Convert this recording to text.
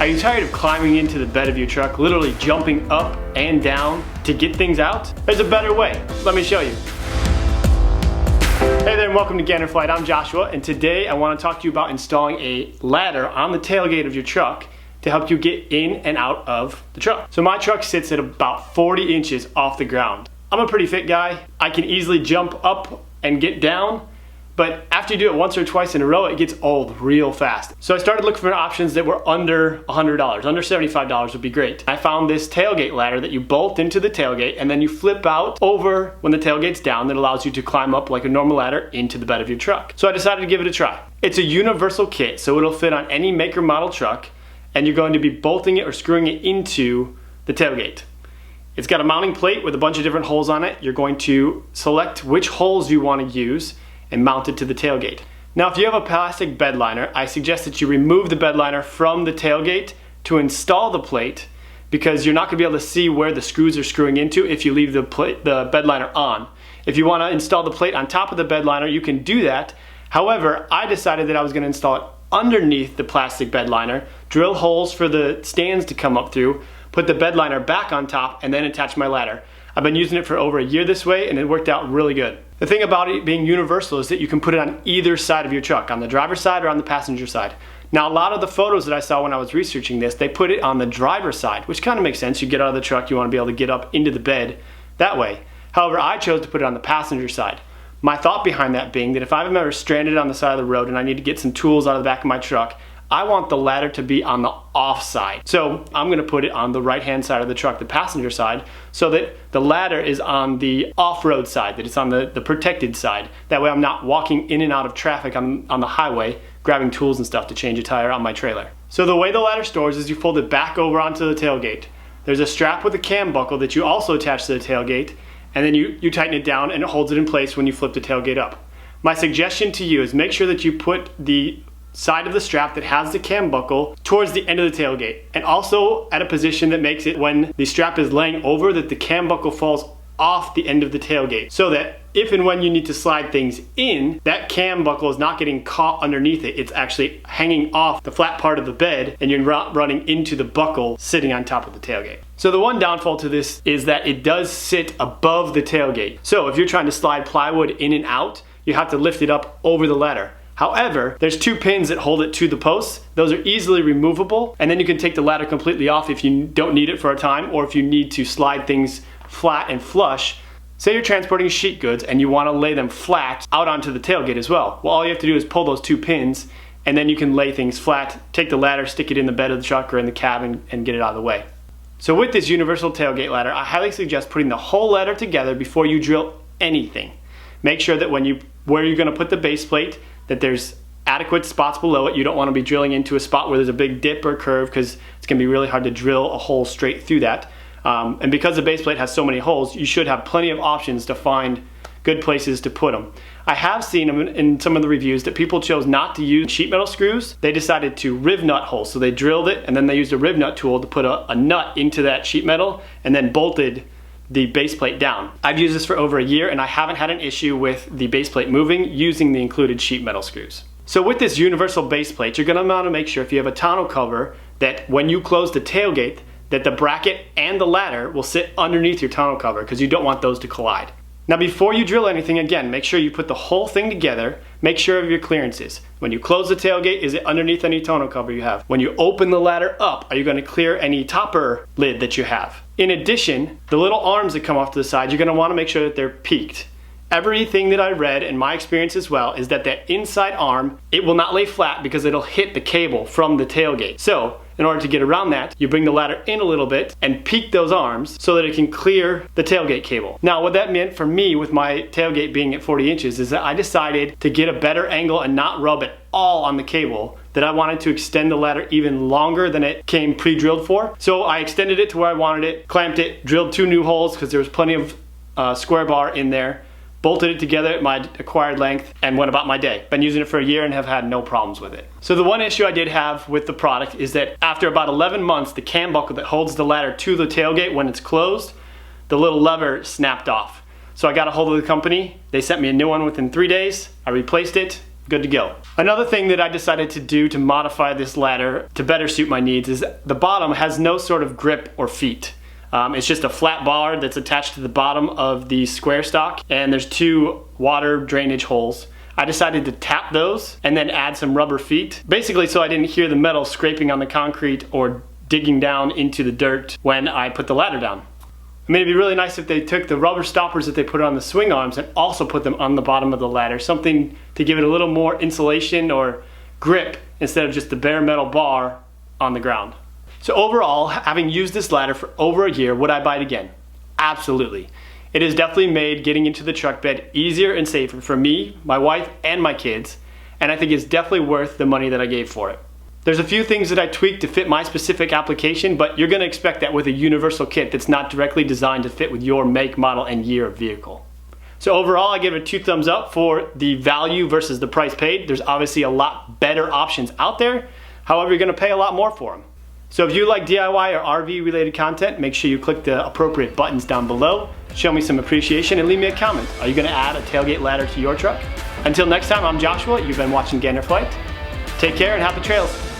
Are you tired of climbing into the bed of your truck, literally jumping up and down to get things out? There's a better way. Let me show you. Hey there and welcome to Gander Flight. I'm Joshua, and today I want to talk to you about installing a ladder on the tailgate of your truck to help you get in and out of the truck. So my truck sits at about 40 inches off the ground. I'm a pretty fit guy. I can easily jump up and get down, but after you do it once or twice in a row, it gets old real fast. So I started looking for options that were under $100, under $75 would be great. I found this tailgate ladder that you bolt into the tailgate and then you flip out over when the tailgate's down that allows you to climb up like a normal ladder into the bed of your truck. So I decided to give it a try. It's a universal kit, so it'll fit on any make or model truck, and you're going to be bolting it or screwing it into the tailgate. It's got a mounting plate with a bunch of different holes on it. You're going to select which holes you want to use and mount it to the tailgate. Now, if you have a plastic bed liner, I suggest that you remove the bed liner from the tailgate to install the plate, because you're not going to be able to see where the screws are screwing into if you leave the bed liner on. If you want to install the plate on top of the bed liner, you can do that. However, I decided that I was going to install it underneath the plastic bed liner, drill holes for the stands to come up through, put the bed liner back on top, and then attach my ladder. I've been using it for over a year this way, and it worked out really good. The thing about it being universal is that you can put it on either side of your truck, on the driver's side or on the passenger side. Now, a lot of the photos that I saw when I was researching this, they put it on the driver's side, which kind of makes sense. You get out of the truck, you want to be able to get up into the bed that way. However, I chose to put it on the passenger side. My thought behind that being that if I'm ever stranded on the side of the road and I need to get some tools out of the back of my truck, I want the ladder to be on the off side. So I'm gonna put it on the right-hand side of the truck, the passenger side, so that the ladder is on the off-road side, that it's on the protected side. That way I'm not walking in and out of traffic on the highway, grabbing tools and stuff to change a tire on my trailer. So the way the ladder stores is you fold it back over onto the tailgate. There's a strap with a cam buckle that you also attach to the tailgate, and then you tighten it down and it holds it in place when you flip the tailgate up. My suggestion to you is make sure that you put the side of the strap that has the cam buckle towards the end of the tailgate, and also at a position that makes it, when the strap is laying over, that the cam buckle falls off the end of the tailgate, so that if and when you need to slide things in, that cam buckle is not getting caught underneath it. It's actually hanging off the flat part of the bed and you're not running into the buckle sitting on top of the tailgate. So the one downfall to this is that it does sit above the tailgate. So if you're trying to slide plywood in and out, you have to lift it up over the ladder. However, there's two pins that hold it to the posts. Those are easily removable, and then you can take the ladder completely off if you don't need it for a time, or if you need to slide things flat and flush. Say you're transporting sheet goods and you want to lay them flat out onto the tailgate as well. Well, all you have to do is pull those two pins, and then you can lay things flat, take the ladder, stick it in the bed of the truck or in the cab, and get it out of the way. So with this universal tailgate ladder, I highly suggest putting the whole ladder together before you drill anything. Make sure that where you're going to put the base plate, that there's adequate spots below it. You don't want to be drilling into a spot where there's a big dip or curve, because it's going to be really hard to drill a hole straight through that. And because the base plate has so many holes, you should have plenty of options to find good places to put them. I have seen them in some of the reviews that people chose not to use sheet metal screws. They decided to riv nut holes. So they drilled it and then they used a riv nut tool to put a nut into that sheet metal and then bolted the base plate down. I've used this for over a year and I haven't had an issue with the base plate moving using the included sheet metal screws. So with this universal base plate, you're gonna want to make sure if you have a tonneau cover that when you close the tailgate, that the bracket and the ladder will sit underneath your tonneau cover, because you don't want those to collide. Now before you drill anything, again, make sure you put the whole thing together, make sure of your clearances. When you close the tailgate, is it underneath any tonneau cover you have? When you open the ladder up, are you going to clear any topper lid that you have? In addition, the little arms that come off to the side, you're going to want to make sure that they're peaked. Everything that I read, and my experience as well, is that that inside arm, it will not lay flat because it'll hit the cable from the tailgate. So in order to get around that, you bring the ladder in a little bit and peak those arms so that it can clear the tailgate cable. Now what that meant for me with my tailgate being at 40 inches is that I decided to get a better angle and not rub it all on the cable, that I wanted to extend the ladder even longer than it came pre-drilled for. So I extended it to where I wanted it, clamped it, drilled 2 new holes because there was plenty of square bar in there, bolted it together at my acquired length, and went about my day. Been using it for a year and have had no problems with it. So the one issue I did have with the product is that after about 11 months, the cam buckle that holds the ladder to the tailgate when it's closed, the little lever snapped off. So I got a hold of the company. They sent me a new one within 3 days. I replaced it, good to go. Another thing that I decided to do to modify this ladder to better suit my needs is the bottom has no sort of grip or feet. It's just a flat bar that's attached to the bottom of the square stock, and there's 2 water drainage holes. I decided to tap those and then add some rubber feet, basically so I didn't hear the metal scraping on the concrete or digging down into the dirt when I put the ladder down. I mean, it'd be really nice if they took the rubber stoppers that they put on the swing arms and also put them on the bottom of the ladder, something to give it a little more insulation or grip instead of just the bare metal bar on the ground. So overall, having used this ladder for over a year, would I buy it again? Absolutely. It has definitely made getting into the truck bed easier and safer for me, my wife, and my kids, and I think it's definitely worth the money that I gave for it. There's a few things that I tweaked to fit my specific application, but you're gonna expect that with a universal kit that's not directly designed to fit with your make, model, and year of vehicle. So overall, I give it 2 thumbs up for the value versus the price paid. There's obviously a lot better options out there. However, you're gonna pay a lot more for them. So if you like DIY or RV related content, make sure you click the appropriate buttons down below. Show me some appreciation and leave me a comment. Are you gonna add a tailgate ladder to your truck? Until next time, I'm Joshua. You've been watching Gander Flight. Take care and happy trails.